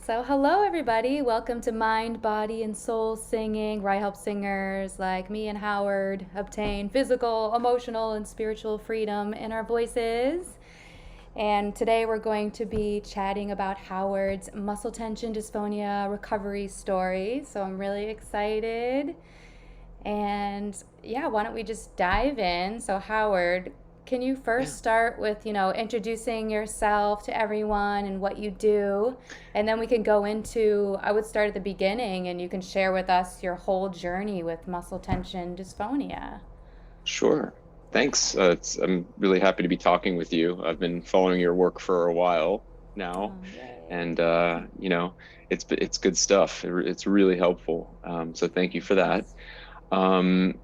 So, hello everybody. Welcome to Mind, Body, and Soul Singing, where I help singers like me and Howard obtain physical, emotional, and spiritual freedom in our voices. And today we're going to be chatting about Howard's muscle tension dysphonia recovery story. So, I'm really excited. And yeah, why don't we just dive in? So, Howard, can you Yeah, first start with, introducing yourself to everyone and what you do? And then we can go into, I would start at the beginning and you can share with us your whole journey with muscle tension dysphonia. sure. Thanks. I'm really happy to be talking with you. I've been following your work for a while now, Oh, yay. and it's good stuff. It's really helpful. So thank you for that. Thanks. Um,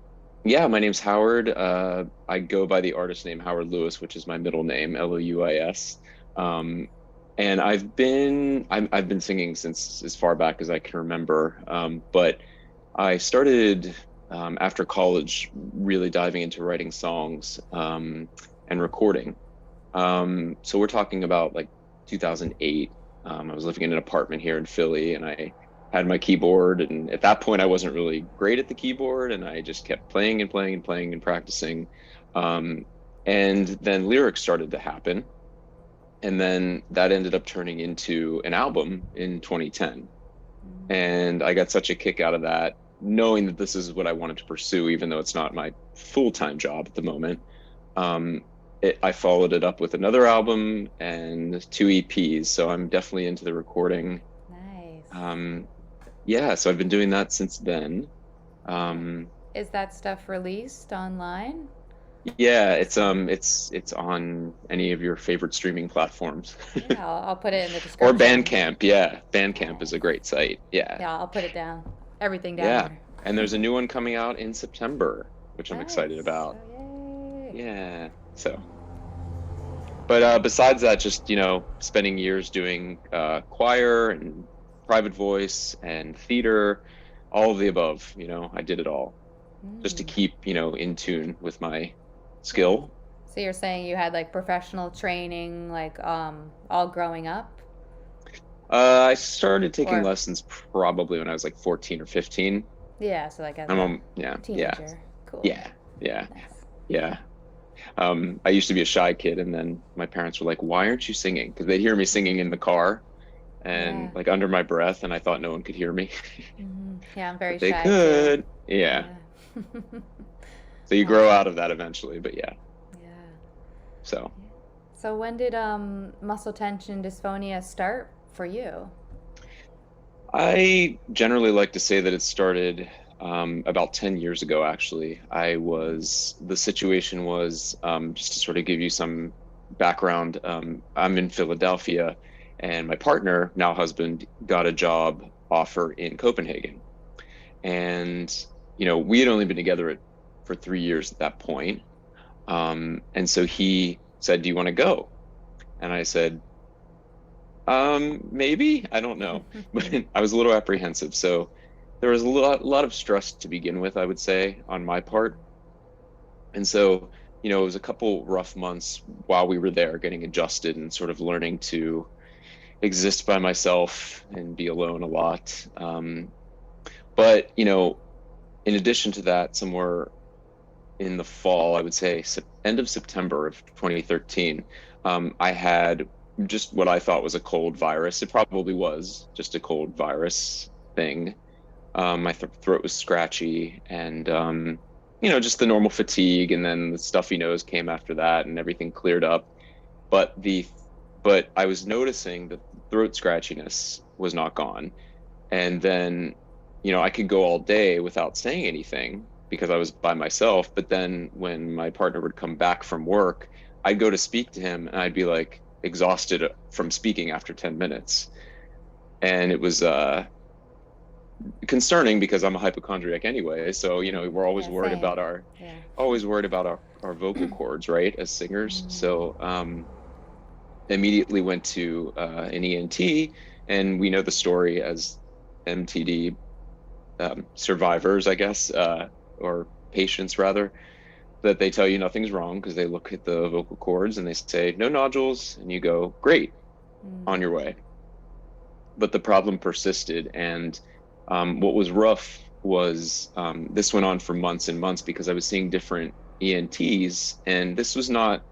yeah, my name's Howard. I go by the artist name Howard Lewis, which is my middle name, Louis. Um, and I've been singing since as far back as I can remember. But I started after college really diving into writing songs and recording. So we're talking about like 2008. I was living in an apartment here in Philly, and I had my keyboard. And at that point, I wasn't really great at the keyboard, and I just kept playing and playing and playing and practicing. Um, and then lyrics started to happen, and then that ended up turning into an album in 2010. And I got such a kick out of that, knowing that this is what I wanted to pursue, even though it's not my full-time job at the moment. Um, I followed it up with another album and two EPs, so I'm definitely into the recording. Nice. Um, yeah, so I've been doing that since then. Yeah. Um, Is that stuff released online? yeah, Just so. it's on any of your favorite streaming platforms. Yeah, I'll put it in the Or description. Bandcamp. Yeah, Bandcamp is a Nice. great site. Yeah. Yeah, I'll put it down. Everything down Yeah. there. And there's a new one coming out in September, which I'm excited Nice. about. Oh, yay. Yeah. So, but besides that, just, spending years doing choir and private voice and theater, all of the above, I did it all just to Mm, keep, in tune with my yeah. skill. So you're saying you had like professional training, like all growing up, I started taking or lessons probably when I was like 14 or 15. yeah, so like as I'm, a yeah, yeah, teenager. Cool. yeah, yeah, Nice. yeah. I used to be a shy kid, and then my parents were like, "Why aren't you singing?" Because they'd hear me singing in the car and Yeah. like under my breath, and I thought no one could hear me, Yeah, I'm but very they shy too. could. Yeah. Yeah. So you grow Awesome. out of that eventually, but yeah. Yeah. So So when did muscle tension dysphonia start for you? I generally like to say that it started about 10 years ago, actually. The situation was, just to sort of give you some background, I'm in Philadelphia, and my partner, now husband, got a job offer in Copenhagen. And, we had only been together for 3 years at that point. And so he said, "Do you want to go?" And I said, maybe, I don't know, but I was a little apprehensive. So there was a lot of stress to begin with, I would say, on my part. And so, it was a couple rough months while we were there getting adjusted and sort of learning to exist by myself and be alone a lot. But, in addition to that, somewhere in the fall, I would say end of September of 2013, I had just what I thought was a cold virus. It probably was just a cold virus thing. My throat was scratchy, and just the normal fatigue, and then the stuffy nose came after that, and everything cleared up. But the but I was noticing that the throat scratchiness was not gone, and then I could go all day without saying anything because I was by myself. But then when my partner would come back from work, I'd go to speak to him, and I'd be like exhausted from speaking after 10 minutes. And it was concerning because I'm a hypochondriac anyway. So, we're Yeah, same. Yeah. always worried about our vocal cords, right, as singers. So, immediately went to an ENT, and we know the story as MTD survivors, I guess, or patients rather, that they tell you nothing's wrong because they look at the vocal cords and they say no nodules, and you go, great, on your way. but the problem persisted. And what was rough was this went on for months and months because I was seeing different ENTs, and this was not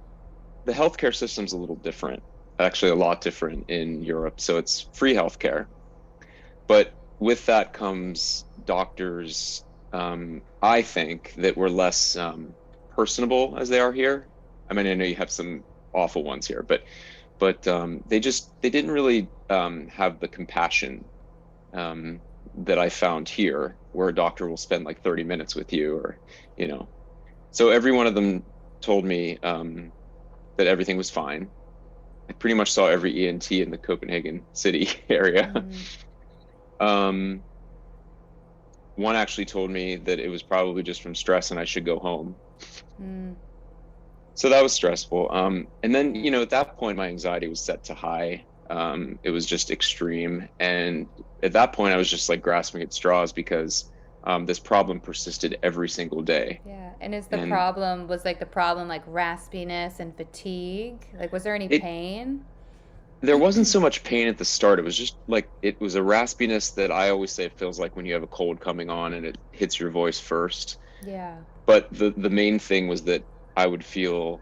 the healthcare system's a little different, actually, a lot different in Europe. So it's free healthcare. But with that comes doctors, I think, that were less personable as they are here. I mean, I know you have some awful ones here, but they didn't really have the compassion that I found here, where a doctor will spend like 30 minutes with you, or you know. So every one of them told me that everything was fine. I pretty much saw every ENT in the Copenhagen city area. Mm-hmm. um, One actually told me that it was probably just from stress and I should go home. Mm. So that was stressful. And then, Yeah. at that point, my anxiety was set to high. It was just extreme. And at that point, I was just like grasping at straws because this problem persisted every single day. Yeah. And is the And problem, was like the problem like raspiness and fatigue? Like, was there any it, pain? there wasn't so much pain at the start. It was just like, it was a raspiness that I always say it feels like when you have a cold coming on and it hits your voice first. Yeah. But the main thing was that I would feel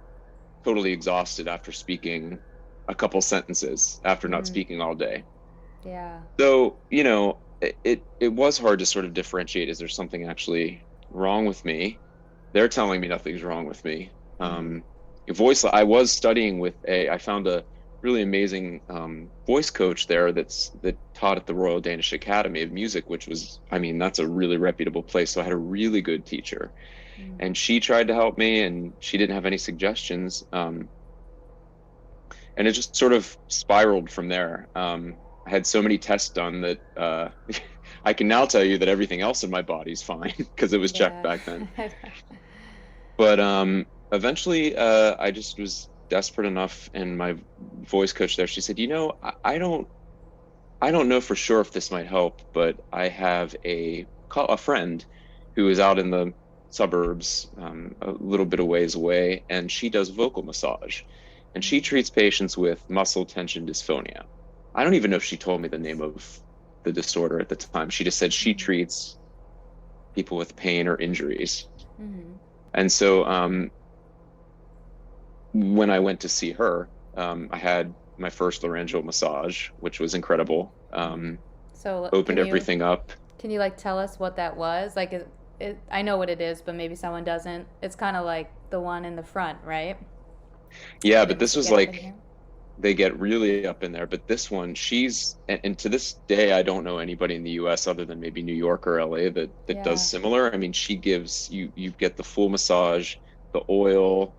totally exhausted after speaking a couple sentences after not Mm. speaking all day. Yeah. So, it was hard to sort of differentiate, is there something actually wrong with me? They're telling me nothing's wrong with me. Mm. I was studying with I found a really amazing voice coach there that taught at the Royal Danish Academy of Music, which was, I mean, that's a really reputable place. So I had a really good teacher, Mm. and she tried to help me, and she didn't have any suggestions. And it just sort of spiraled from there. I had so many tests done that I can now tell you that everything else in my body is fine because it was checked Yeah. back then. But eventually, I just was desperate enough, and my voice coach there, she said, I don't know for sure if this might help, but I have a friend who is out in the suburbs, a little bit of ways away, and she does vocal massage, and she Mm. treats patients with muscle tension dysphonia. I don't even know if she told me the name of the disorder at the time. She just said she Mm. treats people with pain or injuries. Mm. And so when I went to see her, I had my first laryngeal massage, which was incredible. Mm. So Opened everything up. can you like tell us what that was? Like, I know what it is, but maybe someone doesn't. It's kind of like the one in the front, right? Yeah, Where but they this was get up in like here. they get really up in there. But this one, and to this day, I don't know anybody in the US other than maybe New York or LA that does Yeah. similar. I mean, she gives you get the full massage, the oil,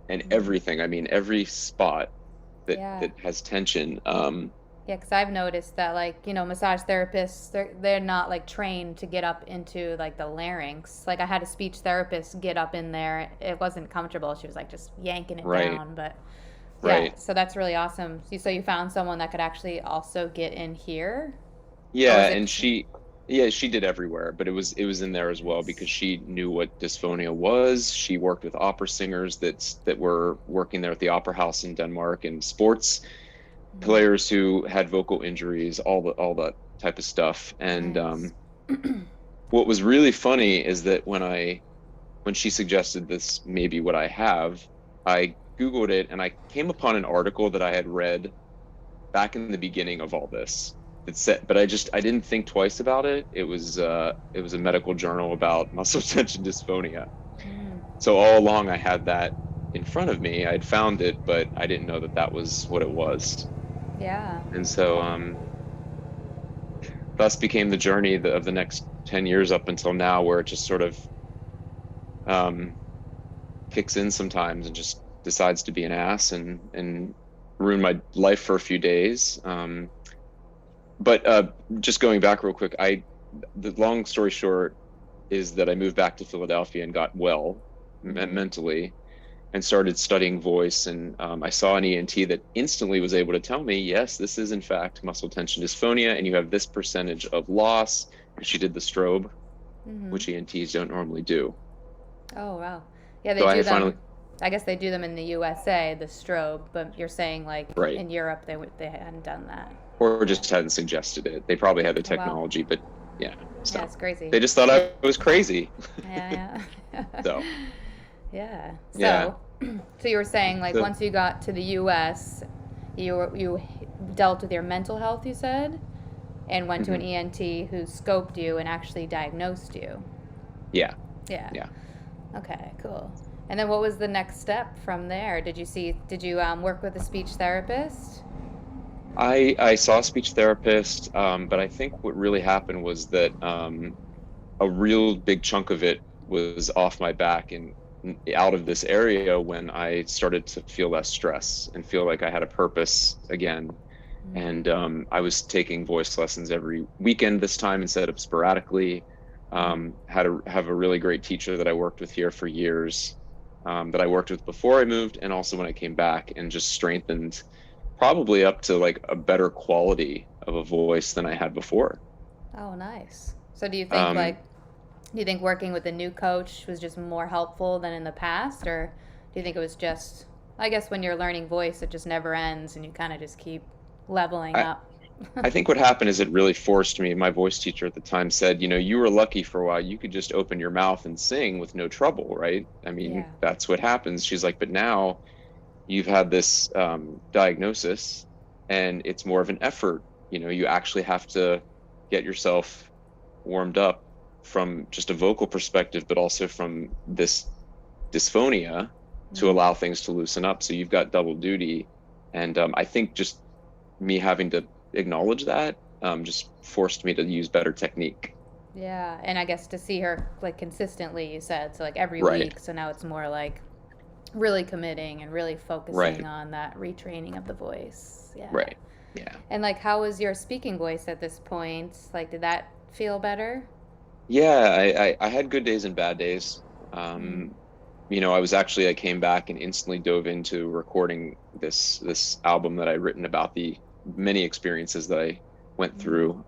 and Mm. everything. I mean, every spot Yeah. that has tension. Yeah, because I've noticed that, like, massage therapists, they're not like trained to get up into like the larynx. Like, I had a speech therapist get up in there. It wasn't comfortable. She was like just yanking it Right, down. But yeah, right. so that's really awesome. So you found someone that could actually also get in here, or Yeah, was it? and she did everywhere, but it was in there as well because Nice. she knew what dysphonia was. She worked with opera singers that were working there at the Opera House in Denmark, and sports Mm. players who had vocal injuries, all that type of stuff. And Nice. what was really funny is that when she suggested this maybe what I have, I Googled it and I came upon an article that I had read back in the beginning of all this. It said, but I didn't think twice about it. It was a medical journal about muscle tension dysphonia. Mm. So all along I had that in front of me. I'd found it, but I didn't know that that was what it was. Yeah. And so thus became the journey of the next 10 years up until now, where it just sort of um, kicks in sometimes and just decides to be an ass and ruin my life for a few days. But just going back real quick, the long story short is that I moved back to Philadelphia and got well Mm-hmm. mentally and started studying voice. And I saw an ENT that instantly was able to tell me, yes, this is in fact muscle tension dysphonia, and you have this percentage of loss. And she did the strobe, Mm-hmm. which ENTs don't normally do. Oh, wow. Yeah, they So I do had finally, them. I guess they do them in the USA, the strobe, but you're saying like right. in Europe they hadn't done that. or Yeah. just hadn't suggested it. They probably had the Oh wow. technology, but yeah. Yeah, So it's crazy. they just thought I was crazy. Yeah, yeah. So Yeah. yeah. So you were saying like So once you got to the US, you dealt with your mental health, you said, and went to an mhm. ENT who scoped you and actually diagnosed you. Yeah. Yeah. Yeah. Okay, cool. And then what was the next step from there? Did you work with a speech therapist? I saw a speech therapist, but I think what really happened was that a real big chunk of it was off my back and out of this area when I started to feel less stress and feel like I had a purpose again. And I was taking voice lessons every weekend this time instead of sporadically. Had to have a really great teacher that I worked with here for years, that I worked with before I moved, and also when I came back, and just strengthened probably up to like a better quality of a voice than I had before. Oh, nice. So Um, do you think working with a new coach was just more helpful than in the past, or do you think it was just, I guess when you're learning voice, it just never ends and you kind of just keep leveling I, up? I think what happened is it really forced me. My voice teacher at the time said, you were lucky for a while. You could just open your mouth and sing with no trouble, right? I mean, Yeah. that's what happens. She's like, but now you've had this diagnosis and it's more of an effort. You actually have to get yourself warmed up from just a vocal perspective, but also from this dysphonia to Mm. allow things to loosen up. So you've got double duty. And I think just me having to acknowledge that just forced me to use better technique. Yeah, and I guess to see her like consistently, you said, so like every Right, week, so now it's more like really committing and really focusing right, on that retraining of the voice. Yeah. right. Yeah. And like, how was your speaking voice at this point? Like, did that feel better? Yeah, I had good days and bad days. Mm. Um, I came back and instantly dove into recording this album that I written about the many experiences that I went Mm. through.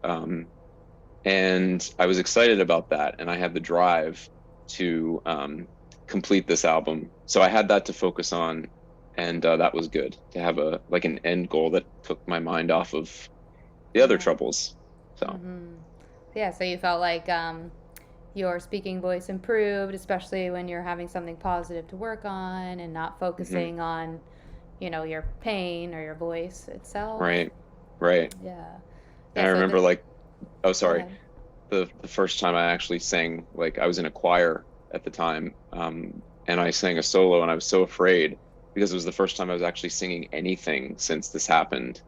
And I was excited about that, and I had the drive to complete this album. So I had that to focus on, and that was good to have a like an end goal that took my mind off of the other Yeah. troubles. So Mm-hmm. Yeah, so you felt like your speaking voice improved, especially when you're having something positive to work on and not mhm, focusing on, your pain or your voice itself. right, right. Yeah. And Yeah, I so remember like, oh, go sorry, ahead. the first time I actually sang, like I was in a choir at the time, and I sang a solo, and I was so afraid because it was the first time I was actually singing anything since this happened,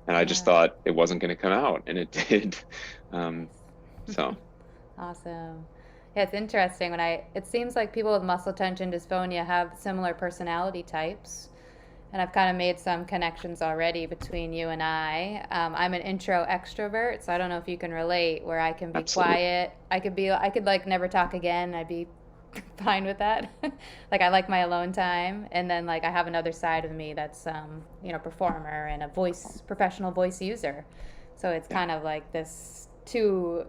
and I just Yeah. thought it wasn't going to come out, and it did. Um, Nice. so Awesome. Yeah, it's interesting it seems like people with muscle tension dysphonia have similar personality types. And I've kind of made some connections already between you and I. I'm an intro extrovert, so I don't know if you can relate, where I can be absolutely, quiet. I could like never talk again. I'd be fine with that. Like I like my alone time, and then like I have another side of me that's performer and a professional voice user. So it's yeah. kind of like this two,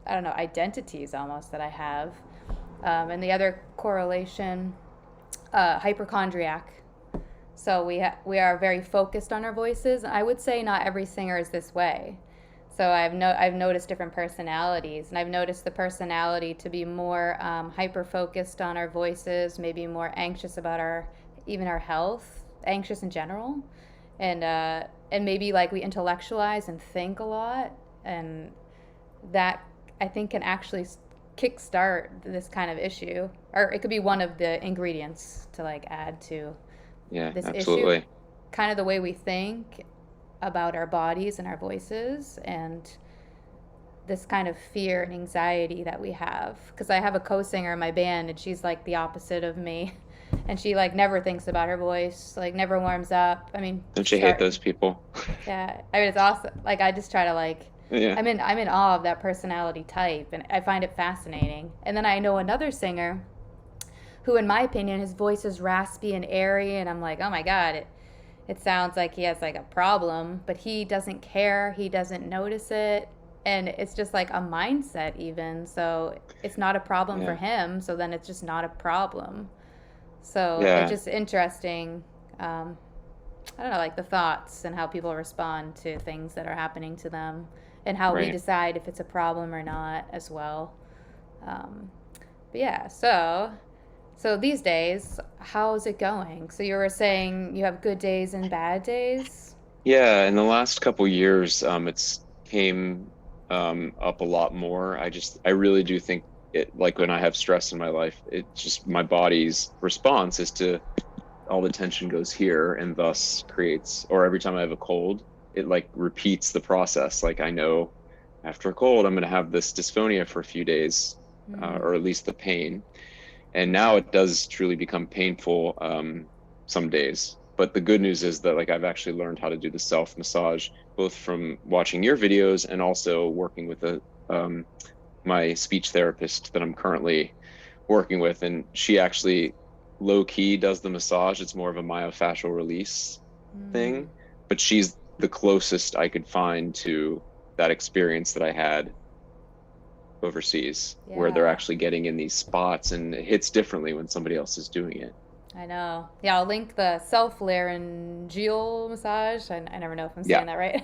I don't know, identities almost that I have. And the other correlation, hypochondriac. So we are very focused on our voices. I would say not every singer is this way. So I've noticed different personalities, and I've noticed the personality to be more hyper focused on our voices, maybe more anxious about our health, anxious in general, and maybe like we intellectualize and think a lot, and that I think can actually kickstart this kind of issue, or it could be one of the ingredients to like add to Yeah, this issue, absolutely. kind of the way we think about our bodies and our voices, and this kind of fear and anxiety that we have. Because I have a co-singer in my band, and she's like the opposite of me, and she like never thinks about her voice, like never warms up. I mean, Don't you hate start. those people? Yeah, I mean it's awesome. Like I just try to like. Yeah. I'm in awe of that personality type, and I find it fascinating. And then I know another singer who, in my opinion, his voice is raspy and airy, and I'm like, oh my god, it sounds like he has like a problem, but he doesn't care, he doesn't notice it, and it's just like a mindset even. So it's not a problem for Yeah. him, so then it's just not a problem. So it's Yeah. just interesting. Um, I don't know, like the thoughts and how people respond to things that are happening to them, and how we Right. decide if it's a problem or not as well. Um, but yeah, so these days, how's it going? So you were saying you have good days and bad days? Yeah, in the last couple years, it's came up a lot more. I really do think it, like when I have stress in my life, it just my body's response is to all the tension goes here and thus creates, or every time I have a cold, it like repeats the process. Like I know after a cold, I'm going to have this dysphonia for a few days, Mm, or at least the pain. And now it does truly become painful some days. But the good news is that like I've actually learned how to do the self massage both from watching your videos and also working with a my speech therapist that I'm currently working with, and she actually low key does the massage. It's more of a myofascial release mm, thing, but she's the closest I could find to that experience that I had overseas, where they're yeah. actually getting in these spots, and it hits differently when somebody else is doing it. I know. Yeah, I'll link the self laryngeal massage. I never know if I'm Yeah. saying that right.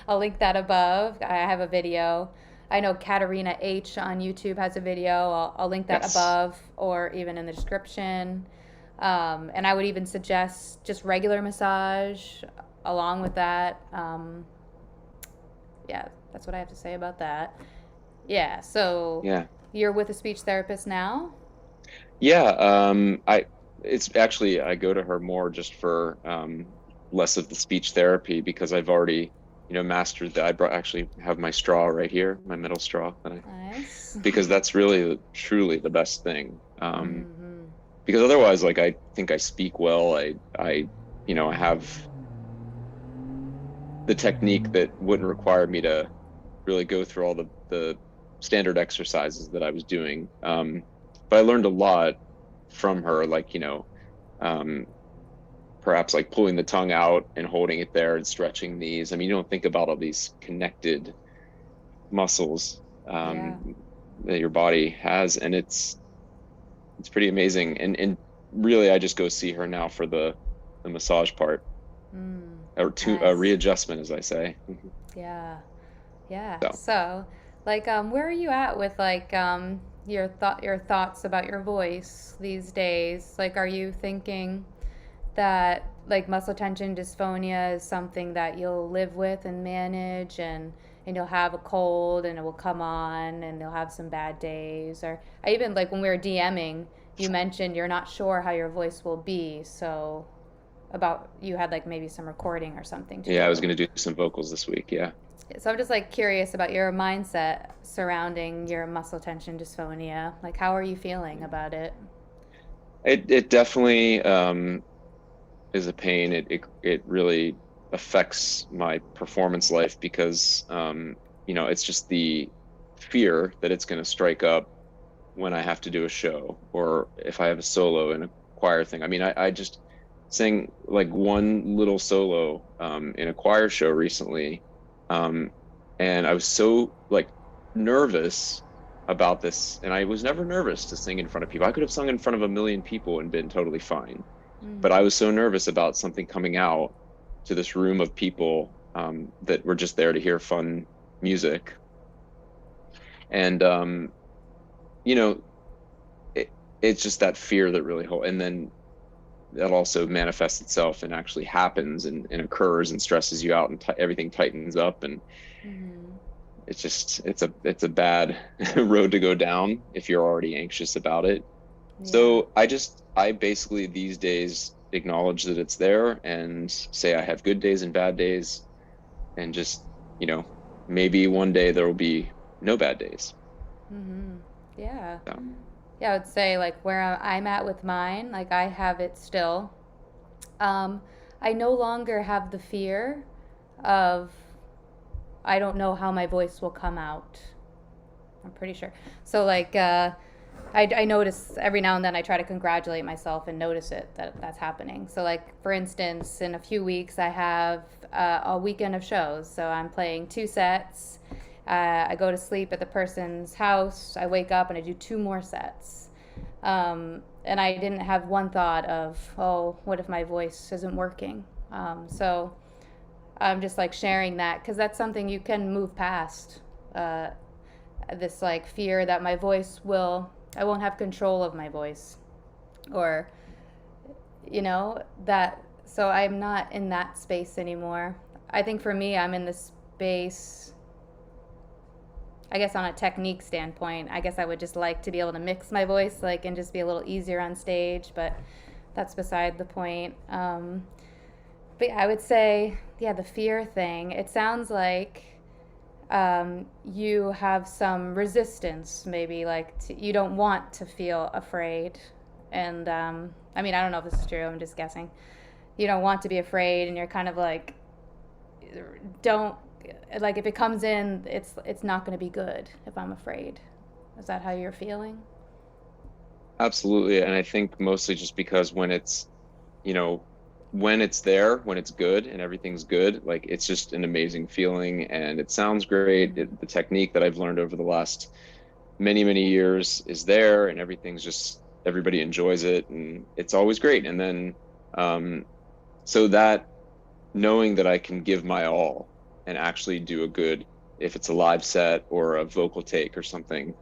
I'll link that above. I have a video. I know Katarina H on YouTube has a video. I'll link that Yes. above or even in the description. And I would even suggest just regular massage along with that. Yeah, that's what I have to say about that. Yeah, so Yeah. you're with a speech therapist now? Yeah. I it's actually I go to her more just for less of the speech therapy because I've already, mastered that. I brought actually have my straw right here, my middle straw that I Nice. because that's really truly the best thing. Hmm. Because otherwise, like I think I speak well. I have the technique that wouldn't require me to really go through all the standard exercises that I was doing. But I learned a lot from her, like, um, perhaps like pulling the tongue out and holding it there and stretching these. I mean, you don't think about all these connected muscles Yeah. that your body has, and it's pretty amazing. And really, I just go see her now for the massage part, Mm, or to a nice. readjustment, as I say. Yeah. Yeah. So So, like, where are you at with like your thoughts about your voice these days? Like, are you thinking that like muscle tension dysphonia is something that you'll live with and manage, and you'll have a cold and it will come on and you'll have some bad days? Or I even like when we were DMing, you mentioned you're not sure how your voice will be, so about you had like maybe some recording or something to yeah, I was do. going to do some vocals this week. Yeah. So I'm just like curious about your mindset surrounding your muscle tension dysphonia. Like, how are you feeling about it? It definitely is a pain. It really affects my performance life because it's just the fear that it's going to strike up when I have to do a show or if I have a solo in a choir thing. I mean, I just sang like one little solo in a choir show recently, um, and I was so like nervous about this, and I was never nervous to sing in front of people. I could have sung in front of a million people and been totally fine, but I Mm-hmm. was so nervous about something coming out to this room of people that were just there to hear fun music, and you know it's just that fear that really hold, and then that also manifests itself and actually happens and occurs and stresses you out and everything tightens up, and Mm-hmm. it's a bad road to go down if you're already anxious about it. Yeah. So I basically these days acknowledge that it's there and say I have good days and bad days, and just you know maybe one day there will be no bad days. Mm-hmm. Yeah. So Yeah, I would say like where I'm at with mine, like I have it still. Um, I no longer have the fear of I don't know how my voice will come out. I'm pretty sure. So like I notice every now and then I try to congratulate myself and notice it that that's happening. So like for instance, in a few weeks I have a weekend of shows. So I'm playing two sets. I go to sleep at the person's house. I wake up and I do two more sets. And I didn't have one thought of, oh, what if my voice isn't working? So I'm just like sharing that because that's something you can move past. Uh, this like fear that I won't have control of my voice, or that. So I'm not in that space anymore. I think for me, I'm in the space, I guess, on a technique standpoint. I guess I would just like to be able to mix my voice, like, and just be a little easier on stage, but that's beside the point. But yeah, I would say, yeah, the fear thing. It sounds like you have some resistance, maybe, like you don't want to feel afraid. And I mean, I don't know if this is true. I'm just guessing. You don't want to be afraid, and you're kind of like, don't, like, if it comes in, it's not going to be good if I'm afraid. Is that how you're feeling? Absolutely. And I think mostly just because you know, when it's there, when it's good and everything's good, like it's just an amazing feeling and it sounds great. The technique that I've learned over the last many, many years is there and everything's just, everybody enjoys it and it's always great. And then, um, so that knowing that I can give my all and actually do a good, if it's a live set or a vocal take or something,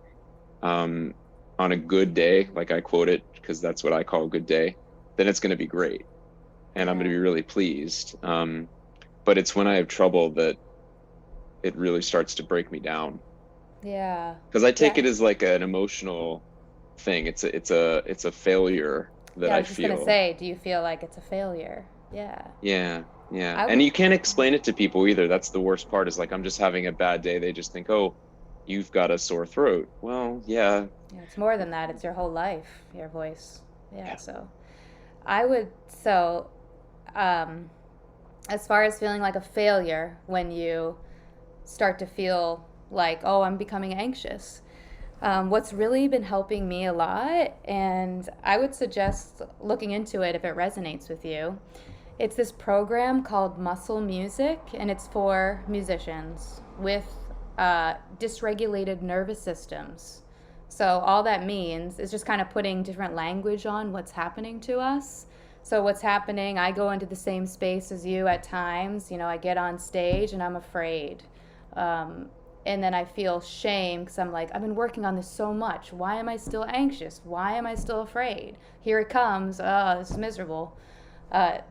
um, on a good day, like I quote it, because that's what I call a good day, then it's going to be great and I'm going to Yeah. be really pleased. But it's when I have trouble that it really starts to break me down Yeah. because I take Yeah. it as like an emotional thing. It's a failure that Yeah, I I was just going to feel. say, do you feel like it's a failure? Yeah. Yeah, yeah. I And would. you can't explain it to people either. That's the worst part is like I'm just having a bad day. They just think, "Oh, you've got a sore throat." Well, yeah. Yeah, it's more than that. It's your whole life, your voice. Yeah, Yeah. so um, as far as feeling like a failure when you start to feel like, oh, I'm becoming anxious, what's really been helping me a lot, and I would suggest looking into it if it resonates with you. It's this program called Muscle Music, and it's for musicians with dysregulated nervous systems. So, all that means is just kind of putting different language on what's happening to us. So, what's happening, I go into the same space as you at times. I get on stage and I'm afraid. Um, and then I feel shame because I'm like, I've been working on this so much. Why am I still anxious? Why am I still afraid? Here it comes. Oh, this is miserable.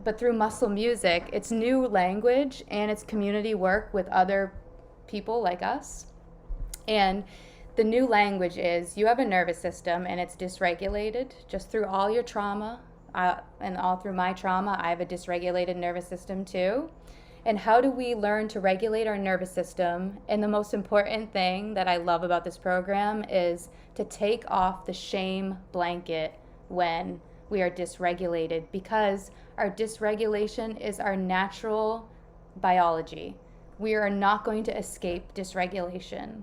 But through muscle music, it's new language and it's community work with other people like us. And the new language is you have a nervous system and it's dysregulated just through all your trauma. And all through my trauma, I have a dysregulated nervous system too. And how do we learn to regulate our nervous system? And the most important thing that I love about this program is to take off the shame blanket when we are dysregulated, because our dysregulation is our natural biology. We are not going to escape dysregulation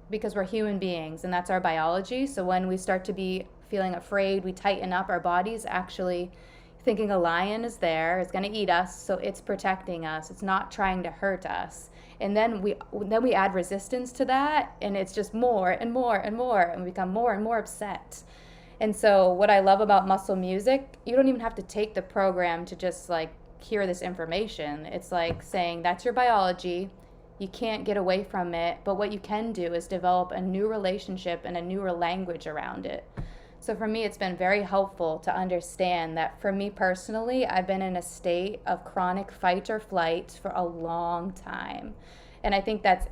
because we're human beings and that's our biology. So when we start to be feeling afraid, we tighten up our bodies, actually thinking a lion is there, is going to eat us, so it's protecting us. It's not trying to hurt us. And then we add resistance to that, and it's just more and more and more, and we become more and more upset. And so what I love about muscle music, you don't even have to take the program to just like hear this information. It's like saying that's your biology. You can't get away from it, but what you can do is develop a new relationship and a newer language around it. So for me, it's been very helpful to understand that for me personally, I've been in a state of chronic fight or flight for a long time. And I think that's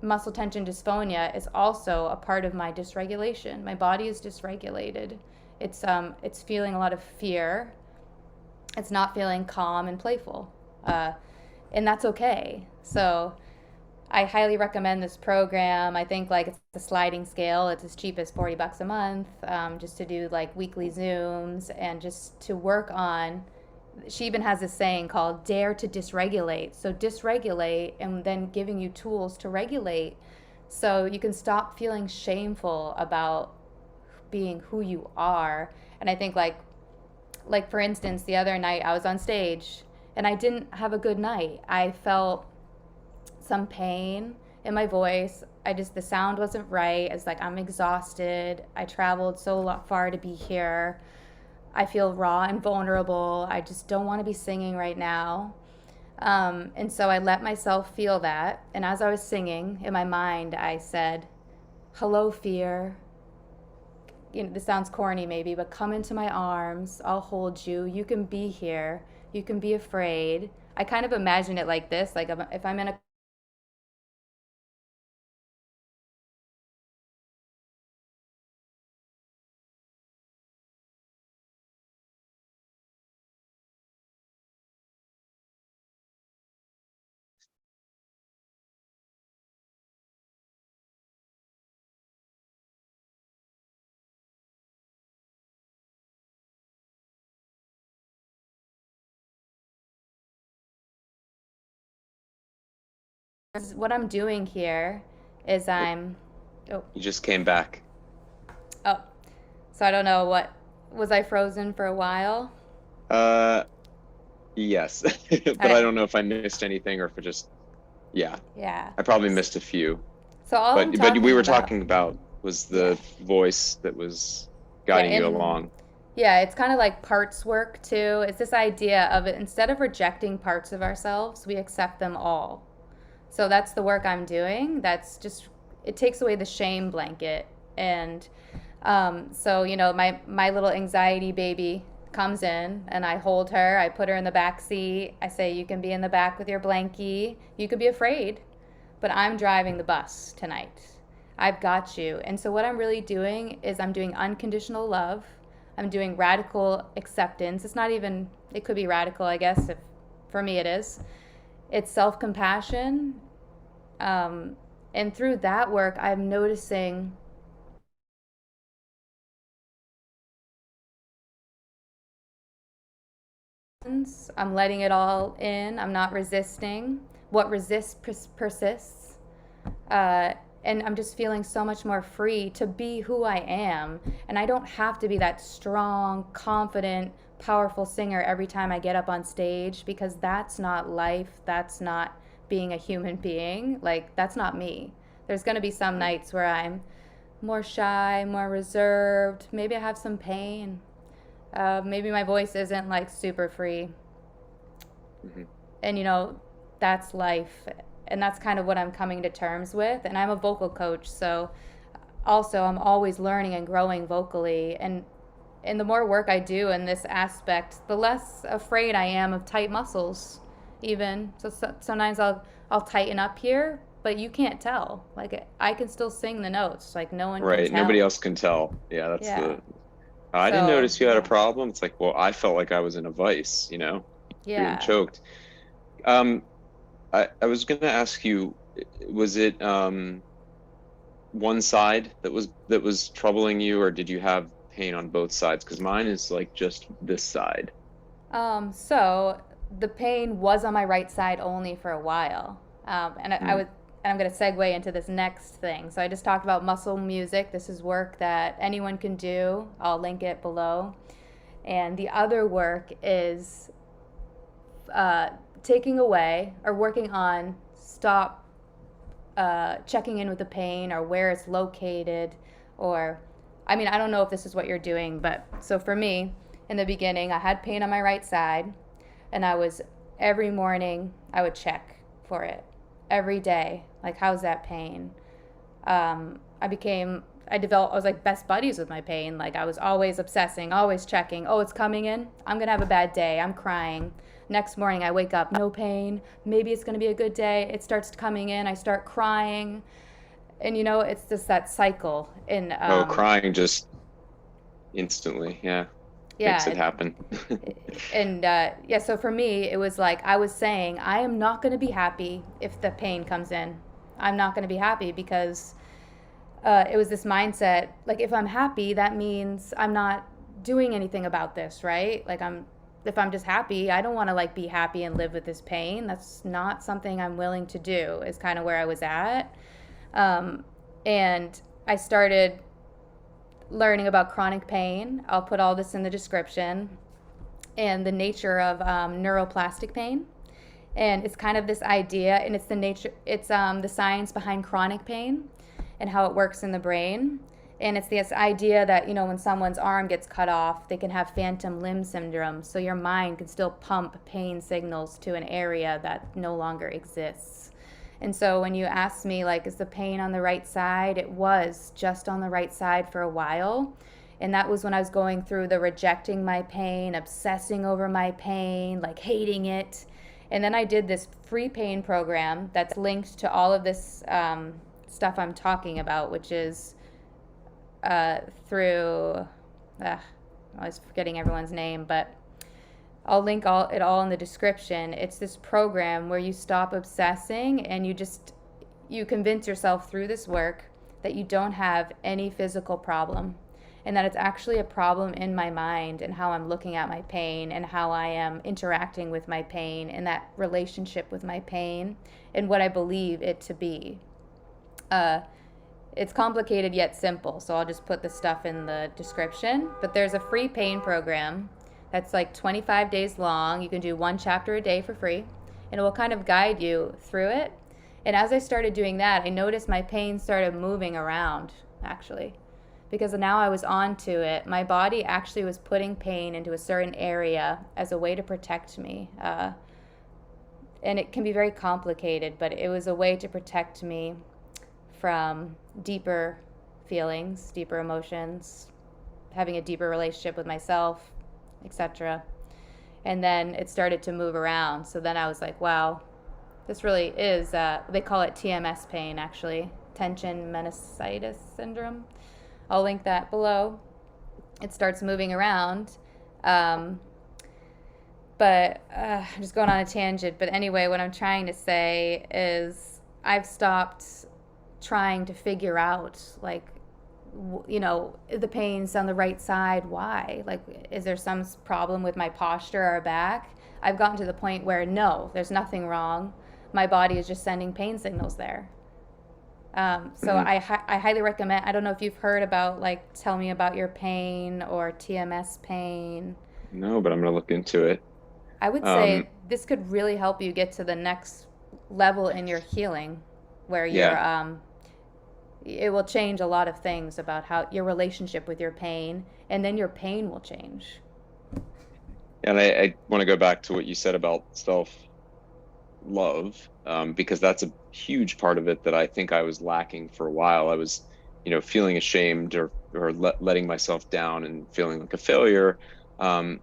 muscle tension dysphonia is also a part of my dysregulation. My body is dysregulated. It's feeling a lot of fear. It's not feeling calm and playful, and that's okay. So I highly recommend this program. I think like it's a sliding scale. It's as cheap as $40 a month, just to do like weekly Zooms and just to work on. She even has this saying called dare to dysregulate. So dysregulate and then giving you tools to regulate so you can stop feeling shameful about being who you are. And I think like for instance, the other night I was on stage and I didn't have a good night. I felt some pain in my voice. The sound wasn't right. It's like I'm exhausted. I traveled so far to be here. I feel raw and vulnerable. I just don't want to be singing right now. And so I let myself feel that. And as I was singing, in my mind, I said, "Hello, fear. This sounds corny maybe, but come into my arms. I'll hold you. You can be here. You can be afraid." I kind of imagine it like this, like if I'm in a what I'm doing here is Oh, oh, you just came back. oh, so I don't know what, was I frozen for a while? Uh, yes, but I Okay, don't know if I missed anything or if it just, yeah, yeah. I probably missed a few. So all I'm But we talking were about, talking about was yeah, the voice that was yeah, guiding you and along. yeah, it's kind of like parts work too. It's this idea of it, instead of rejecting parts of ourselves, we accept them all. So that's the work I'm doing. That's just, it takes away the shame blanket. And so, my little anxiety baby comes in and I hold her. I put her in the back seat. I say, "You can be in the back with your blankie. You could be afraid, but I'm driving the bus tonight. I've got you." And so, what I'm really doing is I'm doing unconditional love. I'm doing radical acceptance. It's not even, it could be radical, I guess, if for me it is. It's self compassion. Um, and through that work, I'm noticing I'm letting it all in. I'm not resisting. What resists persists. Uh, and I'm just feeling so much more free to be who I am. And I don't have to be that strong, confident, powerful singer every time I get up on stage, because that's not life. That's not being a human being. Like, that's not me. There's going to be some Mhm, nights where I'm more shy, more reserved. Maybe I have some pain. Maybe my voice isn't like super free. mhm. And that's life. And that's kind of what I'm coming to terms with. And I'm a vocal coach, so also I'm always learning and growing vocally. And the more work I do in this aspect, the less afraid I am of tight muscles. Even so, sometimes I'll tighten up here, but you can't tell. Like, I can still sing the notes. Like, no one can Right. Nobody tell. else can tell. Yeah, that's Yeah. the. I didn't So notice you had a yeah, problem. It's like, well, I felt like I was in a vice, being yeah. choked. Um, I was gonna ask you, was it one side that was troubling you, or did you have pain on both sides? Because mine is like just this side. So the pain was on my right side only for a while. I Mm, would, and I'm going to segue into this next thing. So I just talked about muscle music. This is work that anyone can do. I'll link it below. And the other work is uh, taking away or working on stop checking in with the pain or where it's located. Or I mean, I don't know if this is what you're doing, but so for me, in the beginning, I had pain on my right side, and I was, every morning I would check for it every day, like, how's that pain? I was like best buddies with my pain. Like, I was always obsessing, always checking. Oh, it's coming in. I'm gonna have a bad day. I'm crying. Next morning, I wake up, no pain. Maybe it's gonna be a good day. It starts coming in. I start crying, and it's just that cycle. And oh, crying just instantly. Yeah, makes it yeah, happen. and yeah. So for me, it was like I was saying, I am not gonna be happy if the pain comes in. I'm not gonna be happy because it was this mindset, like, if I'm happy, that means I'm not doing anything about this, right? Like, if I'm just happy, I don't want to like be happy and live with this pain. That's not something I'm willing to do, is kind of where I was at. um, and I started learning about chronic pain. I'll put all this in the description, and the nature of neuroplastic pain. And it's kind of this idea, and it's the science behind chronic pain and how it works in the brain. And it's this idea that, when someone's arm gets cut off, they can have phantom limb syndrome. So your mind can still pump pain signals to an area that no longer exists. And so when you asked me, like, is the pain on the right side? It was just on the right side for a while. And that was when I was going through the rejecting my pain, obsessing over my pain, like hating it. And then I did this free pain program that's linked to all of this stuff I'm talking about, which is through, I was forgetting everyone's name, but I'll link it all in the description. It's this program where you stop obsessing and you convince yourself through this work that you don't have any physical problem, and that it's actually a problem in my mind and how I'm looking at my pain and how I am interacting with my pain and that relationship with my pain and what I believe it to be. It's complicated yet simple, so I'll just put the stuff in the description. But there's a free pain program that's like 25 days long. You can do one chapter a day for free, and it will kind of guide you through it. And as I started doing that, I noticed my pain started moving around, actually. Because now I was onto it. My body actually was putting pain into a certain area as a way to protect me. And it can be very complicated, but it was a way to protect me from deeper feelings, deeper emotions, having a deeper relationship with myself, etc. And then it started to move around. So then I was like, wow, this really is, they call it TMS pain, actually, tension meningitis syndrome. I'll link that below. It starts moving around. But I'm just going on a tangent. But anyway, what I'm trying to say is I've stopped trying to figure out, like, the pain's on the right side. Why? Like, is there some problem with my posture or back? I've gotten to the point where no, there's nothing wrong. My body is just sending pain signals there. So Mhm. I highly recommend. I don't know if you've heard about, like, tell me about your pain or TMS pain. No, but I'm gonna look into it. I would Um, say this could really help you get to the next level in your healing, where yeah, it will change a lot of things about how your relationship with your pain, and then your pain will change. and I want to go back to what you said about self-love, because that's a huge part of it that I think I was lacking for a while. I was, feeling ashamed or letting myself down and feeling like a failure. Um,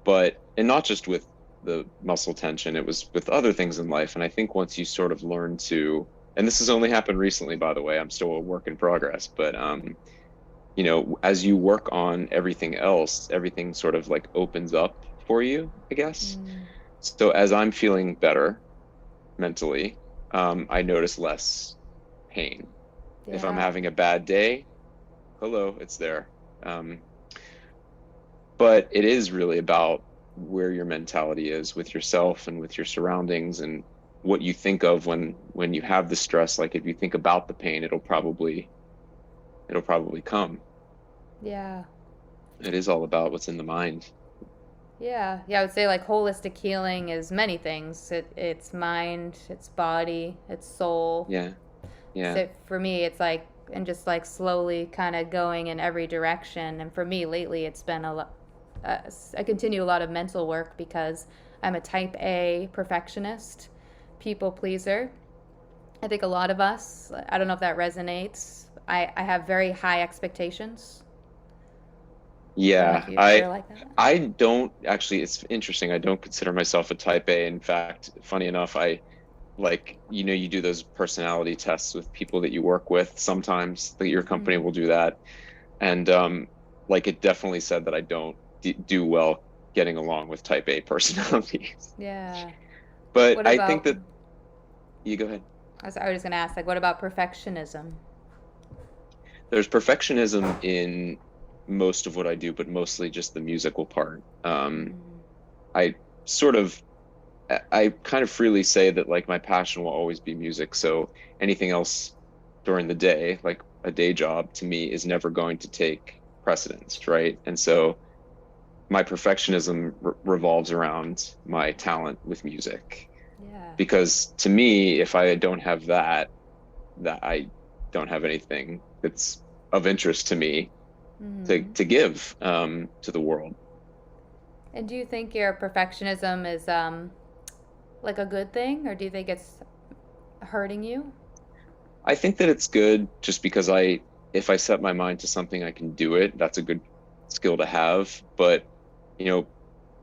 and not just with the muscle tension, it was with other things in life. And I think once you sort of learn to, and this has only happened recently, by the way, I'm still a work in progress, but as you work on everything else, everything sort of like opens up for you, I guess. Mm, So as I'm feeling better mentally, I notice less pain. If I'm yeah. having a bad day, hello, it's there. Um, but it is really about where your mentality is with yourself and with your surroundings and what you think of when you have the stress. Like if you think about the pain, it'll probably come. Yeah. It is all about what's in the mind. Yeah, I would say, like, holistic healing is many things. It's mind, it's body, it's soul. Yeah, yeah. So for me, it's like, and just like slowly kind of going in every direction. And for me, lately, it's been a lot. I continue a lot of mental work because I'm a type A perfectionist, people pleaser. I think a lot of us, I don't know if that resonates. I have very high expectations. I don't know Yeah, if you're I like that. I don't actually, it's interesting. I don't consider myself a type A. In fact, funny enough, I like, you do those personality tests with people that you work with sometimes, that your company Mm, will do that. And like it definitely said that I don't do well getting along with type A personalities. yeah. But What I think about, that you go ahead. I was just going to ask, like, what about perfectionism? There's perfectionism in most of what I do, but mostly just the musical part. Mm, I sort of I kind of freely say that like my passion will always be music. So anything else during the day, like a day job to me is never going to take precedence, right? And so my perfectionism revolves around my talent with music. yeah. Because to me, if I don't have that, I don't have anything that's of interest to me Hmm. to give to the world. And do you think your perfectionism is like a good thing, or do you think it's hurting you? I think that it's good just because if I set my mind to something, I can do it. That's a good skill to have. But, you know,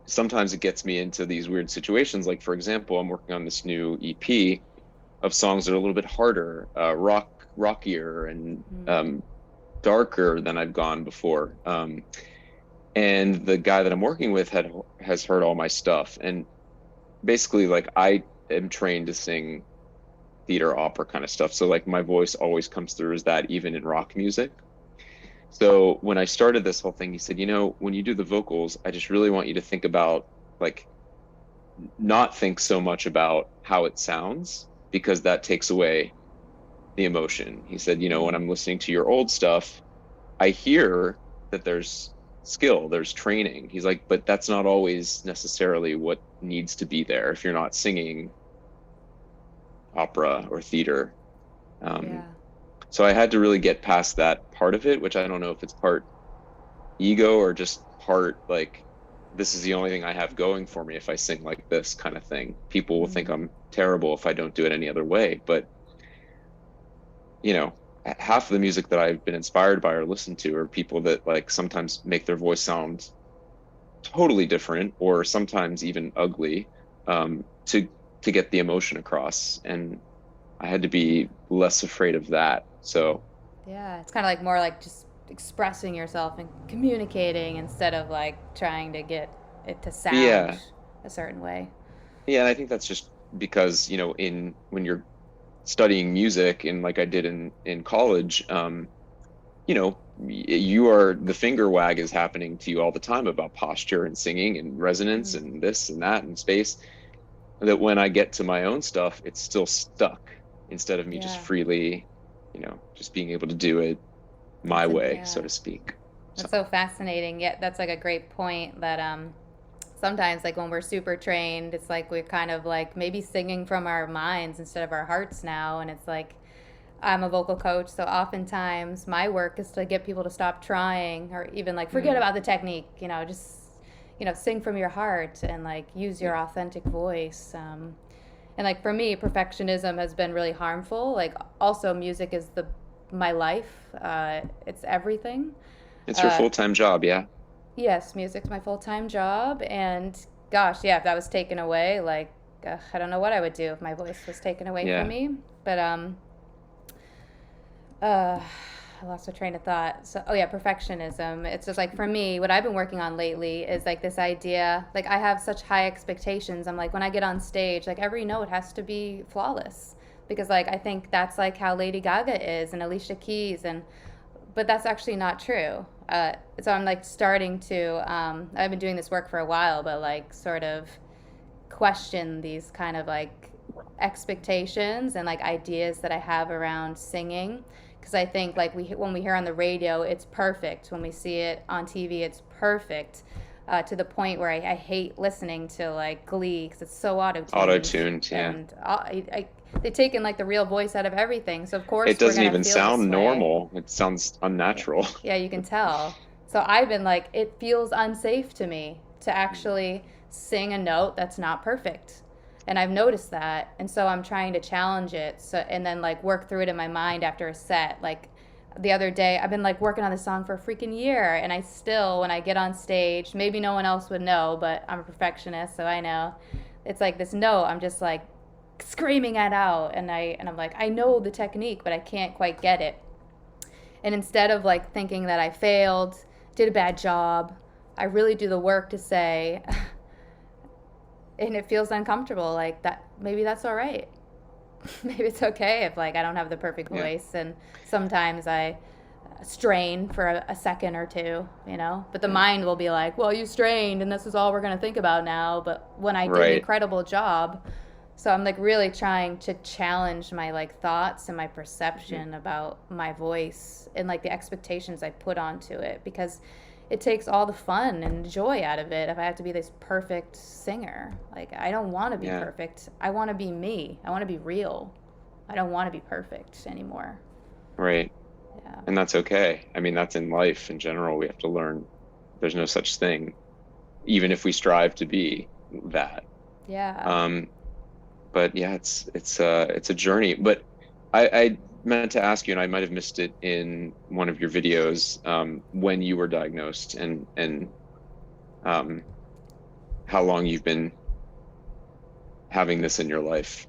sometimes it gets me into these weird situations. Like, for example, I'm working on this new EP of songs that are a little bit harder, rockier, and Mm. darker than I've gone before. And the guy that I'm working with has heard all my stuff, and basically, like, I am trained to sing theater opera kind of stuff. So like my voice always comes through as that even in rock music. So when I started this whole thing, he said, when you do the vocals, I just really want you to think about like not think so much about how it sounds because that takes away the emotion. He said, when Mm. I'm listening to your old stuff, I hear that there's skill, there's training. He's like, but that's not always necessarily what needs to be there if you're not singing opera or theater. Um, Yeah. So I had to really get past that part of it, which I don't know if it's part ego or just part like this is the only thing I have going for me if I sing like this kind of thing. People will think Mm. I'm terrible if I don't do it any other way. But, you know, half of the music that I've been inspired by or listened to are people that like sometimes make their voice sound totally different or sometimes even ugly to get the emotion across. And I had to be less afraid of that. So Yeah, it's kind of like more like just expressing yourself and communicating instead of like trying to get it to sound yeah, a certain way. yeah, and I think that's just because, in when you're studying music and like I did in college, you are the finger wag is happening to you all the time about posture and singing and resonance Mm. and this and that and space. That when I get to my own stuff, it's still stuck instead of me just Yeah, freely, just being able to do it my way, so yeah. to speak. So That's so fascinating. Yeah, that's like a great point that sometimes like when we're super trained, it's like we're kind of like maybe singing from our minds instead of our hearts now, and it's like I'm a vocal coach, so oftentimes my work is to get people to stop trying or even like forget mm, about the technique, just sing from your heart and like use your yeah, authentic voice. And like for me, perfectionism has been really harmful. Like also, music is the my life. It's everything. it's your Uh, full-time job, yeah, yes, music's my full time job, and gosh, yeah, if that was taken away, like I don't know what I would do if my voice was taken away from yeah, me. But uh, I lost my train of thought. So, oh yeah, perfectionism. It's just like for me, what I've been working on lately is like this idea. Like I have such high expectations. I'm like when I get on stage, like every note has to be flawless because like I think that's like how Lady Gaga is and Alicia Keys and but that's actually not true. So I'm like starting to. I've been doing this work for a while, but like sort of question these kind of like expectations and like ideas that I have around singing because I think like when we hear on the radio it's perfect when we see it on TV it's perfect to the point where I hate listening to like Glee because it's so auto tuned auto-tuned, yeah. and they've taken like the real voice out of everything so of It course we're doesn't gonna even feel this sound way. normal. It sounds Yeah, unnatural. yeah, you can tell. So I've been like, it feels unsafe to me to Mm. actually sing a note that's not perfect. And I've noticed that. And so I'm trying to challenge it and then like work through it in my mind after a set. Like the other day, I've been like working on this song for a freaking year. And I still, when I get on stage, maybe no one else would know, but I'm a perfectionist, so I know. It's like this note, I'm just like screaming it out. And I'm like, I know the technique, but I can't quite get it. And instead of like thinking that I failed, did a bad job, I really do the work to say, and it feels uncomfortable, like that maybe that's all right. Maybe it's okay if like I don't have the perfect Yeah, voice and sometimes I strain for a second or two, but the yeah, mind will be like, well, you strained and this is all we're going to think about now, but when I did an right. incredible job. So I'm like really trying to challenge my like thoughts and my Mhm. perception about my voice and like the expectations I put onto it because it takes all the fun and joy out of it if I have to be this perfect singer. Like I don't want to be Yeah, perfect. I want to be me. I want to be real. I don't want to be perfect anymore. right. Yeah. And that's okay. I mean, that's in life in general. We have to learn there's no such thing, even if we strive to be that. Yeah. Um, but yeah, it's a journey. But I meant to ask you, and I might have missed it in one of your videos, when you were diagnosed and um, how long you've been having this in your life.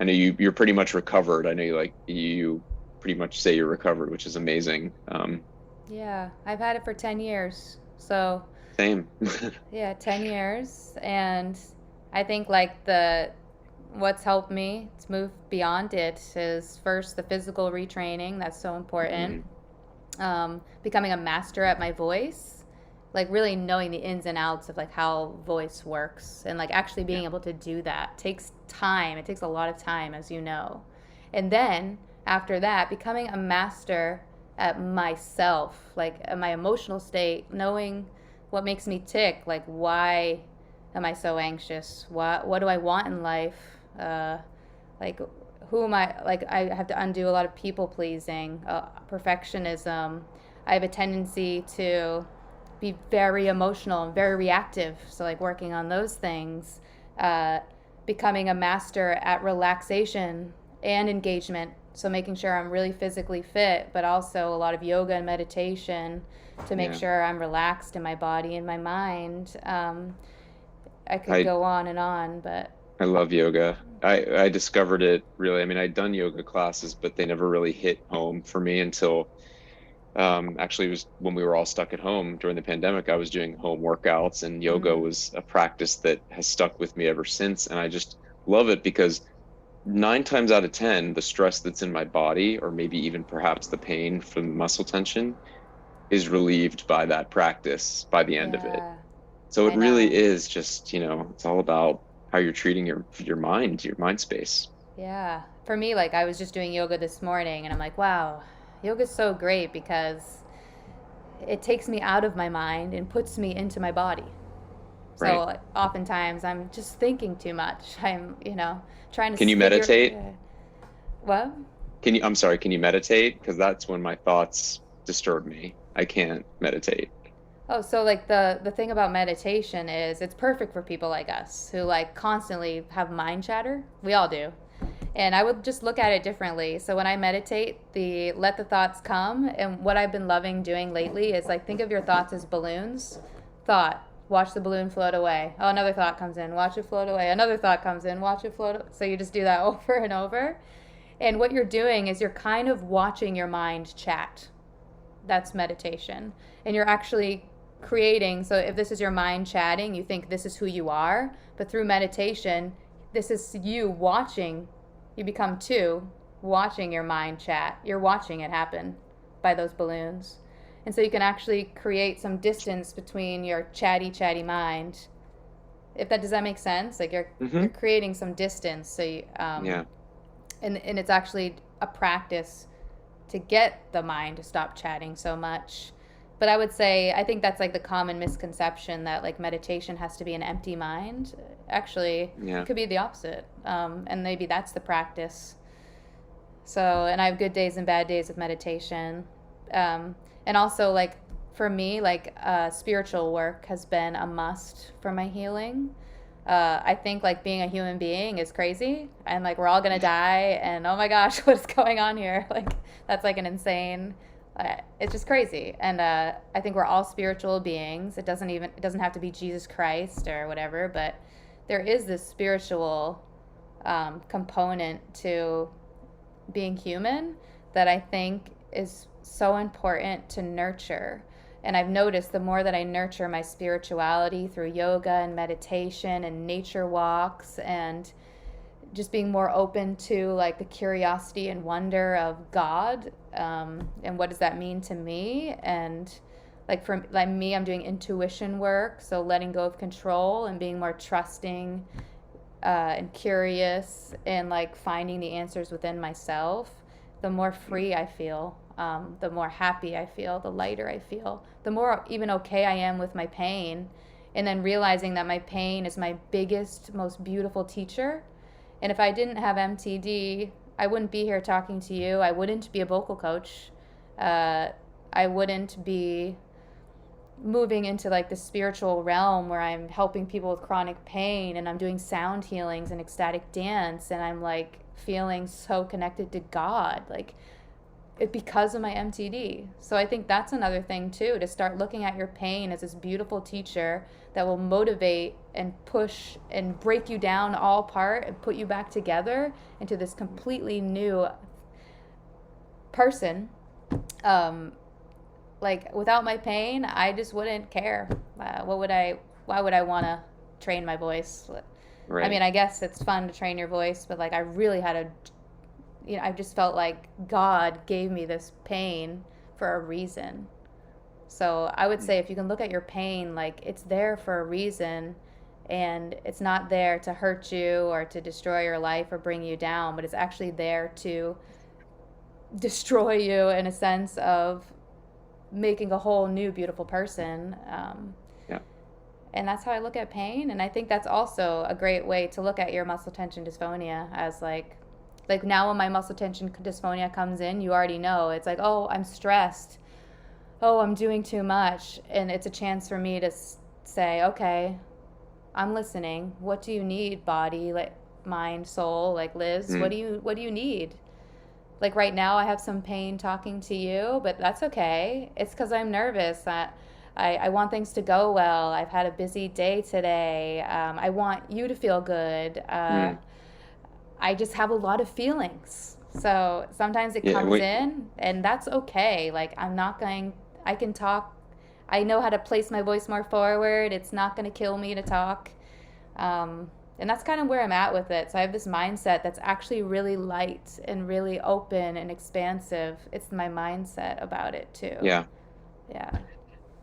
I know you're pretty much recovered. I know you pretty much say you're recovered, which is amazing. Yeah. I've had it for 10 years. So, Same. yeah, 10 years. And I think like the what's helped me to move beyond it is first the physical retraining. That's so important. Mm, Becoming a master at my voice, like really knowing the ins and outs of like how voice works, and like actually being yeah, able to do that takes time. It takes a lot of time, as you know. And then after that, becoming a master at myself, like at my emotional state, knowing what makes me tick, like why am I so anxious? What do I want in life? Like who am I? Like I have to undo a lot of people pleasing, perfectionism. I have a tendency to be very emotional and very reactive. So like working on those things, uh, becoming a master at relaxation and engagement. So making sure I'm really physically fit, but also a lot of yoga and meditation to make yeah. sure I'm relaxed in my body and my mind. I could I go on, but I love yoga. I discovered it really. I mean, I'd done yoga classes, but they never really hit home for me until actually it was when we were all stuck at home during the pandemic. I was doing home workouts, and yoga mm, was a practice that has stuck with me ever since. And I just love it because 9 times out of 10, the stress that's in my body, or maybe even perhaps the pain from muscle tension, is relieved by that practice by the end of it. yeah, So it I really know. is just, it's all about how you're treating your mind space. Yeah. For me, like I was just doing yoga this morning and I'm like, wow, yoga's so great because it takes me out of my mind and puts me into my body. Right. So oftentimes I'm just thinking too much. I'm, trying to Can you figure. meditate? What? I'm sorry, can you meditate? Because that's when my thoughts disturb me. I can't meditate. Oh, so like the thing about meditation is it's perfect for people like us who like constantly have mind chatter. We all do. And I would just look at it differently. So when I meditate, the let the thoughts come, and what I've been loving doing lately is like think of your thoughts as balloons. Thought, watch the balloon float away. Oh, another thought comes in, watch it float away. Another thought comes in, watch it float. So you just do that over and over. And what you're doing is you're kind of watching your mind chat. That's meditation. And you're actually creating, so if this is your mind chatting, you think this is who you are, but through meditation, this is you watching. You become two, watching your mind chat. You're watching it happen by those balloons. And so you can actually create some distance between your chatty mind. If that does that make sense? Like you're Hmm. creating some distance. So Yeah. and it's actually a practice to get the mind to stop chatting so much. But I would say I think that's like the common misconception that like meditation has to be an empty mind. Actually, it Yeah. could be the opposite, and maybe that's the practice. So, and I have good days and bad days with meditation, and also like for me, like spiritual work has been a must for my healing. I think like being a human being is crazy, and like we're all gonna die, and oh my gosh, what is going on here? Like that's like an insane. It's just crazy, and I think we're all spiritual beings. It doesn't have to be Jesus Christ or whatever, but there is this spiritual component to being human that I think is so important to nurture. And I've noticed the more that I nurture my spirituality through yoga and meditation and nature walks and just being more open to like the curiosity and wonder of God, and what does that mean to me, and like for like me I'm doing intuition work, so letting go of control and being more trusting and curious and like finding the answers within myself, the more free I feel, the more happy I feel, the lighter I feel, the more even okay I am with my pain. And then realizing that my pain is my biggest, most beautiful teacher. And if I didn't have MTD, I wouldn't be here talking to you. I wouldn't be a vocal coach. uh, I wouldn't be moving into like the spiritual realm where I'm helping people with chronic pain and I'm doing sound healings and ecstatic dance and I'm like feeling so connected to God. Like it because of my MTD. So I think that's another thing too, to start looking at your pain as this beautiful teacher that will motivate and push and break you down all apart and put you back together into this completely new person. Um, like without my pain, I just wouldn't care. What would I? Why would I want to train my voice? I Right. mean, I guess it's fun to train your voice, but like I really had to, I just felt like God gave me this pain for a reason. So I would say if you can look at your pain, like it's there for a reason and it's not there to hurt you or to destroy your life or bring you down, but it's actually there to destroy you in a sense of making a whole new beautiful person. Yeah. And that's how I look at pain. And I think that's also a great way to look at your muscle tension dysphonia as like now when my muscle tension dysphonia comes in, you already know it's like, oh, I'm stressed. Oh, I'm doing too much. And it's a chance for me to say, okay, I'm listening. What do you need, body, like mind, soul, like Liz? Mm. What do you need? Like right now I have some pain talking to you, but that's okay. It's because I'm nervous. I want things to go well. I've had a busy day today. I want you to feel good. Mm. I just have a lot of feelings. So sometimes it Yeah. comes in, and that's okay. Like, I can talk. I know how to place my voice more forward. It's not going to kill me to talk. And that's kind of where I'm at with it. So I have this mindset that's actually really light and really open and expansive. It's my mindset about it too. Yeah. Yeah.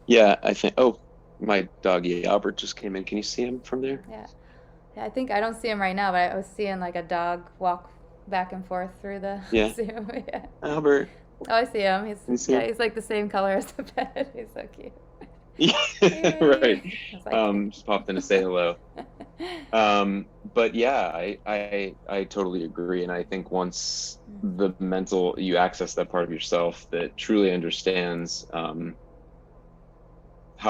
Yeah. I think, oh, my doggy Albert just came in. Can you see him from there? Yeah. Yeah, I think I don't see him right now, but I was seeing like a dog walk back and forth through the Yeah. Zoom. Yeah. Albert. Oh, I see him. Can you see him? He's like the same color as the bed. He's so cute. Yeah. Right. Yay. I was like, Just popped in to say hello. But yeah, I totally agree. And I think once you access that part of yourself that truly understands how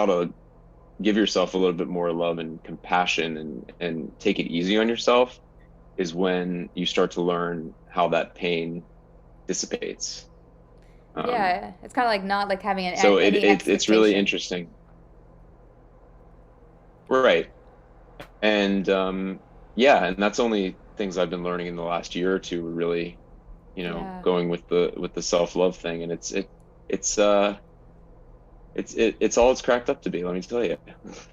to give yourself a little bit more love and compassion and take it easy on yourself is when you start to learn how that pain dissipates. Um, yeah, it's kind of like not like having so any it's really expectation. interesting. Right. And yeah, and that's only things I've been learning in the last year or two, really, Yeah. going with the self-love thing. And it's it's all it's cracked up to be, let me tell you.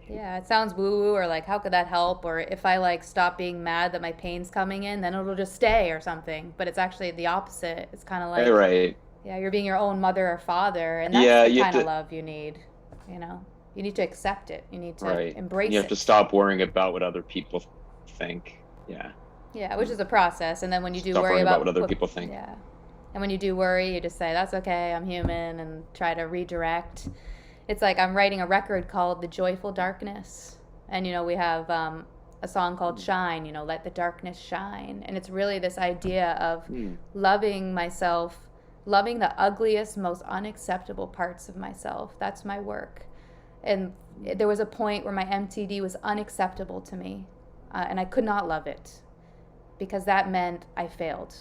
Yeah, it sounds woo woo or like how could that help? Or if I like stop being mad that my pain's coming in, then it'll just stay or something. But it's actually the opposite. It's kind of like, Right. yeah, you're being your own mother or father, and that's Yeah, the you have kind of to, love you need, you know? You need to accept it. You need to right. You embrace have to it. stop worrying about what other people think. Yeah. Yeah, which is a process. And then when you do Stop worry worrying about what about other what, people think. yeah. And when you do worry, you just say, that's okay, I'm human, and try to redirect. It's like I'm writing a record called The Joyful Darkness. And, we have a song called Shine, Let the Darkness Shine. And it's really this idea of Hmm. loving myself, loving the ugliest, most unacceptable parts of myself. That's my work. And there was a point where my MTD was unacceptable to me, and I could not love it because that meant I failed.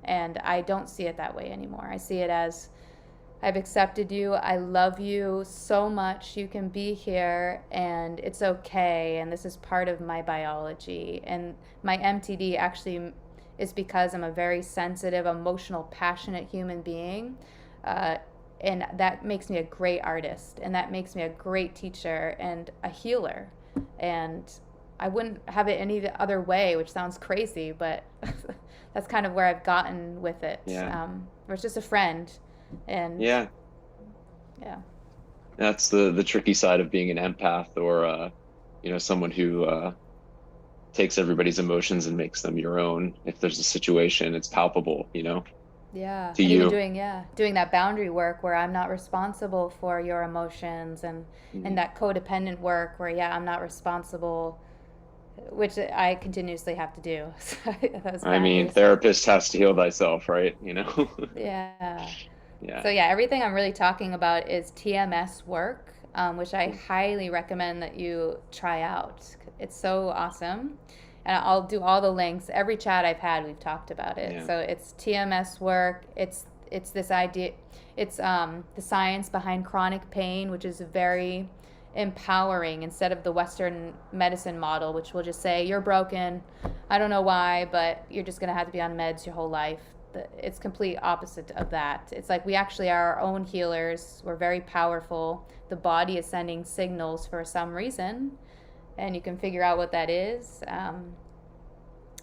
And I don't see it that way anymore. I see it as I've accepted you. I love you so much. You can be here and it's okay. And this is part of my biology. And my MTD actually is because I'm a very sensitive, emotional, passionate human being. Uh, and that makes me a great artist. And that makes me a great teacher and a healer. And I wouldn't have it any other way, which sounds crazy, but that's kind of where I've gotten with it. Yeah. Where it's just a friend, and Yeah. yeah, That's the tricky side of being an empath or someone who takes everybody's emotions and makes them your own. If there's a situation, it's palpable, yeah, to and even you. doing that boundary work where I'm not responsible for your emotions, and Mhm. that codependent work where I'm not responsible, which I continuously have to do. So those I mean, boundaries. therapist has to heal thyself, right? Yeah. Yeah. So yeah, everything I'm really talking about is TMS work, which I Cool. highly recommend that you try out. It's so awesome. And I'll do all the links. Every chat I've had, we've talked about it. Yeah. So it's TMS work. It's this idea. It's the science behind chronic pain, which is very empowering instead of the Western medicine model, which will just say you're broken. I don't know why, but you're just gonna have to be on meds your whole life. It's complete opposite of that. It's like we actually are our own healers. We're very powerful. The body is sending signals for some reason, and you can figure out what that is.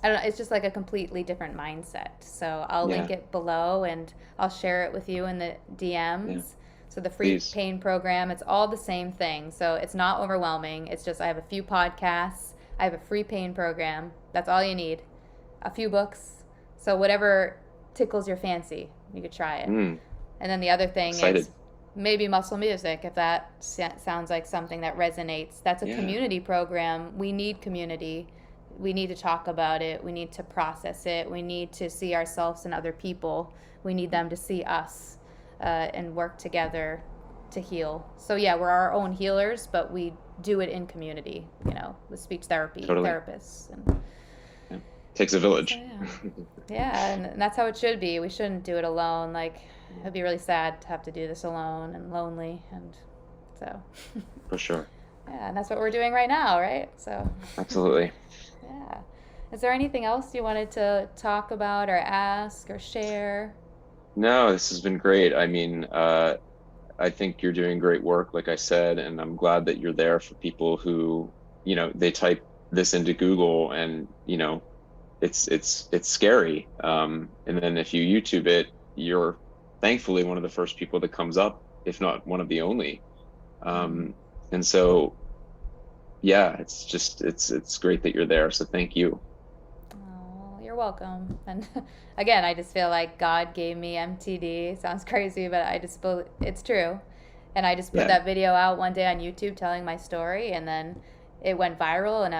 I don't know. It's just like a completely different mindset. So I'll link Yeah. it below, and I'll share it with you in the Yeah. DMs. So the free Please. pain program, it's all the same thing. So it's not overwhelming. It's just I have a few podcasts. I have a free pain program. That's all you need. A few books. So whatever tickles your fancy, you could try it. Mm, And then the other thing is excited. maybe muscle music, if that sounds like something that resonates. That's a Yeah. community program. We need community. We need to talk about it. We need to process it. We need to see ourselves and other people. We need them to see us and work together to heal. So, yeah, we're our own healers, but we do it in community, with speech therapy Totally. therapists. And Yeah. Takes a so, village. yeah. Yeah, and that's how it should be. We shouldn't do it alone. Like, it'd be really sad to have to do this alone and lonely. And so, For sure. yeah, and that's what we're doing right now, right? So, Absolutely. yeah. Is there anything else you wanted to talk about or ask or share? No, this has been great. I mean, I think you're doing great work, like I said, and I'm glad that you're there for people who, they type this into Google and, it's scary. And then if you YouTube it, you're thankfully one of the first people that comes up, if not one of the only. Mm. Um, and so, yeah, it's great that you're there. So thank you. Oh, you're welcome. And again, I just feel like God gave me MTD. Sounds crazy, but I just believe it's true. And I just put Yeah. that video out one day on YouTube telling my story, and then it went viral, and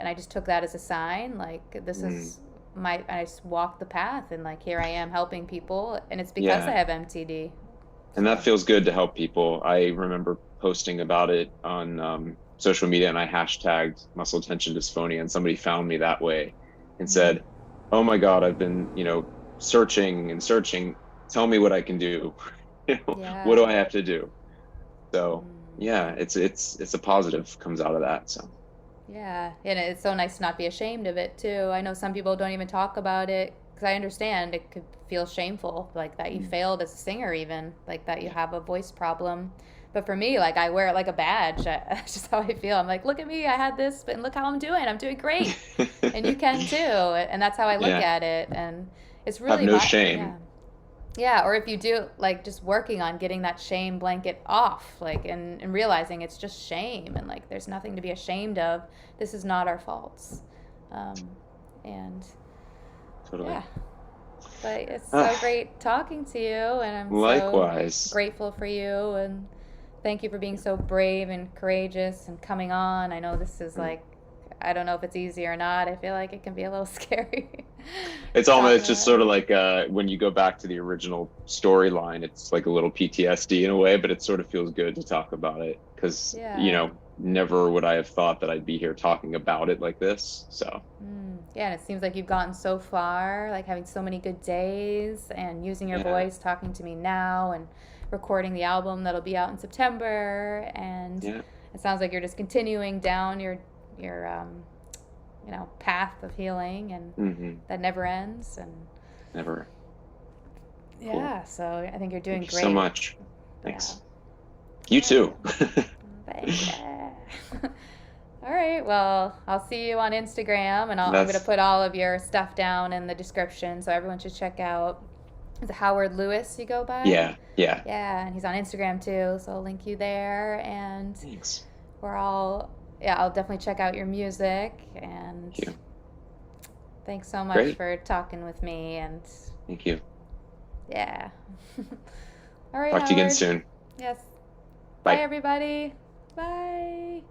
I just took that as a sign, like this Mm, is I just walked the path, and like here I am helping people, and it's because I yeah. have MTD. And that So, feels good to help people. I remember posting about it on social media and I hashtagged muscle tension dysphonia and somebody found me that way and mm, said, "Oh my God, I've been, searching and searching. Tell me what I can do. What do yeah. I have to do?" So Mm. yeah, it's a positive comes out of that. So Yeah, and it's so nice to not be ashamed of it too. I know some people don't even talk about it because I understand it could feel shameful, like that you mm, failed as a singer, even like that you yeah. have a voice problem. But for me, like I wear it like a badge. That's just how I feel. I'm like, look at me, I had this, and look how I'm doing. I'm doing great, and you can too. And that's how I look Yeah. at it. And it's Have really no my yeah. shame. Yeah, or if you do, like, just working on getting that shame blanket off, like, and realizing it's just shame and, like, there's nothing to be ashamed of. This is not our faults. Um, and yeah, Totally. but it's so Ah, great talking to you, and I'm so likewise. grateful for you, and thank you for being so brave and courageous and coming on. I know this is Mm. like, I don't know if it's easy or not. I feel like it can be a little scary It's to talk almost just about. sort of like when you go back to the original storyline, it's like a little PTSD in a way, but it sort of feels good to talk about it because, Yeah. never would I have thought that I'd be here talking about it like this. So, Yeah, and it seems like you've gotten so far, like having so many good days and using your yeah, voice, talking to me now, and recording the album that'll be out in September. And yeah, it sounds like you're just continuing down your path of healing, and hmm that never ends. And never. Cool. yeah, so I think you're Thank doing you so great. much. Yeah. Thanks. All You right. too. Thanks. Yeah. All right. Well, I'll see you on Instagram, and I'm going to That's, put all of your stuff down in the description, so everyone should check out. Is it Howard Lewis you go by? yeah, yeah. Yeah, and he's on Instagram too, so I'll link you there. And Thanks. we're all, yeah, I'll definitely check out your music. And Thank you. thanks so much Great. for talking with me. And Thank you. yeah. All right, Talk to you again Howard. soon. Yes. Bye, Bye. everybody. Bye.